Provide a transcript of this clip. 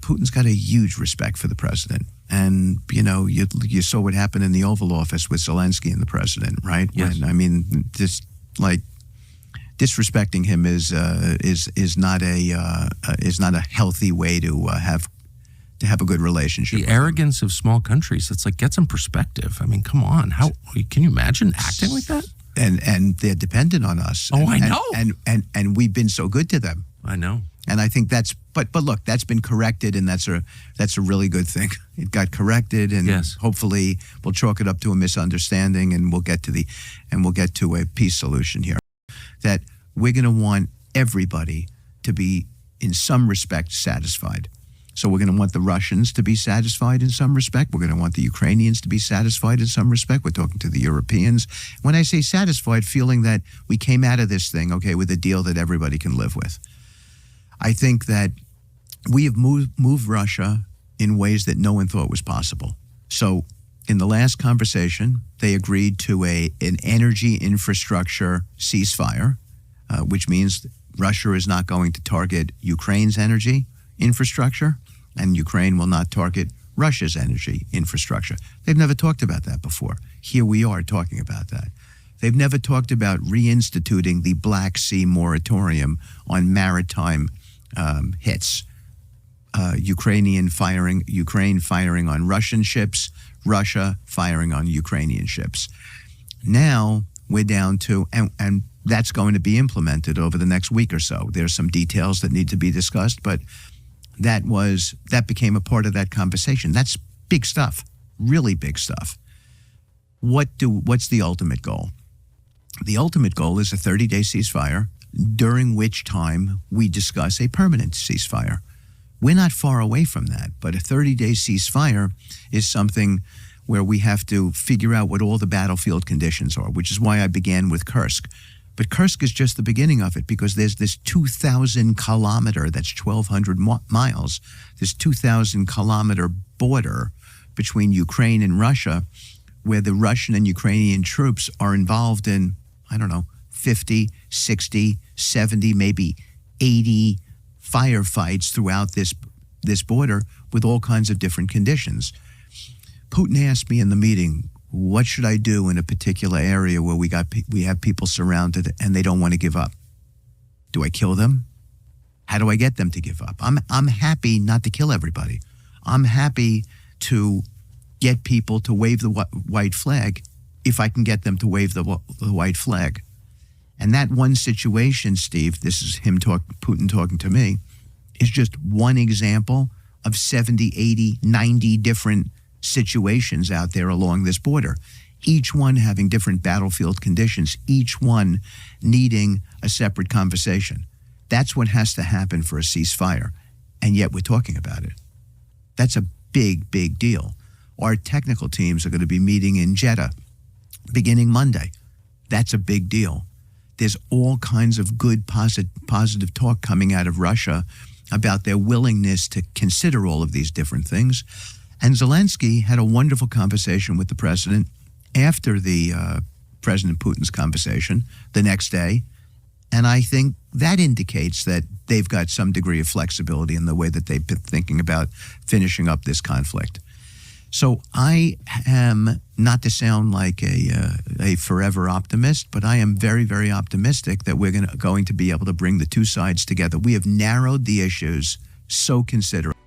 Putin's got a huge respect for the president. And, you saw what happened in the Oval Office with Zelensky and the president, right? Yes. Disrespecting him is not a healthy way to have a good relationship. The arrogance of small countries, it's like, get some perspective. I mean, come on. How can you imagine acting like that? And they're dependent on us. Oh, I know. And we've been so good to them. I know. And I think but look, that's been corrected, and that's a really good thing. It got corrected, and yes. Hopefully we'll chalk it up to a misunderstanding, and we'll get to a peace solution here. That we're going to want everybody to be, in some respect, satisfied. So we're going to want the Russians to be satisfied in some respect. We're going to want the Ukrainians to be satisfied in some respect. We're talking to the Europeans. When I say satisfied, feeling that we came out of this thing, okay, with a deal that everybody can live with. I think that we have moved Russia in ways that no one thought was possible. So in the last conversation, they agreed to an energy infrastructure ceasefire, which means Russia is not going to target Ukraine's energy infrastructure, and Ukraine will not target Russia's energy infrastructure. They've never talked about that before. Here we are talking about that. They've never talked about reinstituting the Black Sea moratorium on maritime hits. Ukraine firing on Russian ships, Russia firing on Ukrainian ships. Now we're down to, and that's going to be implemented over the next week or so. There's some details that need to be discussed, but that became a part of that conversation. That's big stuff, really big stuff. What's the ultimate goal? The ultimate goal is a 30-day ceasefire, during which time we discuss a permanent ceasefire. We're not far away from that, but a 30-day ceasefire is something where we have to figure out what all the battlefield conditions are, which is why I began with Kursk. But Kursk is just the beginning of it, because there's this 2,000-kilometer, that's 1,200 miles, this 2,000-kilometer border between Ukraine and Russia, where the Russian and Ukrainian troops are involved in, 50, 60, 70, maybe 80 firefights throughout this border with all kinds of different conditions. Putin asked me in the meeting, what should I do in a particular area where we have people surrounded and they don't want to give up? Do I kill them? How do I get them to give up? I'm happy not to kill everybody. I'm happy to get people to wave the white flag if I can get them to wave the white flag. And that one situation, Steve, this is Putin talking to me, is just one example of 70, 80, 90 different situations out there along this border, each one having different battlefield conditions, each one needing a separate conversation. That's what has to happen for a ceasefire, and yet we're talking about it. That's a big, big deal. Our technical teams are going to be meeting in Jeddah beginning Monday. That's a big deal. There's all kinds of good, positive talk coming out of Russia about their willingness to consider all of these different things. And Zelensky had a wonderful conversation with the president after the President Putin's conversation the next day. And I think that indicates that they've got some degree of flexibility in the way that they've been thinking about finishing up this conflict. So I am, not to sound like a forever optimist, but I am very, very optimistic that we're going to be able to bring the two sides together. We have narrowed the issues so considerably.